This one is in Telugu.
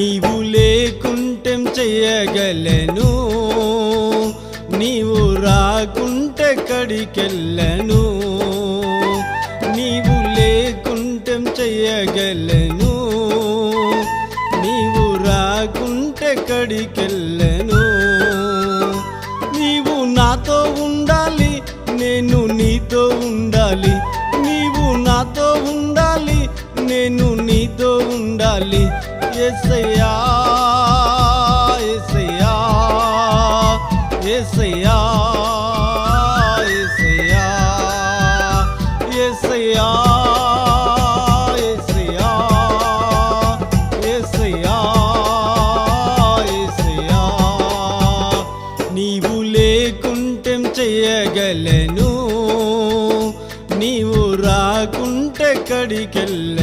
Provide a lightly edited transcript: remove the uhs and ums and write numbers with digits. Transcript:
నీవు లేకుంటెం చెయ్యగలను, నీవు రాకుంటే కడికెళ్ళను. నీవు లేకుంటెం చెయ్యగలను, నీవు రాకుంటే కడికెళ్ళను. నీవు నాతో ఉండాలి, నేను నీతో ఉండాలి. నీవు నాతో ఉండాలి, నేను నీతో ఉండాలి. యేసయ్యా యేసయ్యా యేసయ్యా యేసయ్యా యేసయ్యా యేసయ్యా యేసయ్యా యేసయ్యా. నీవు లేకుంటెం చెయ్యగలను, నీవు రాకుంటే కడికెళ్ళ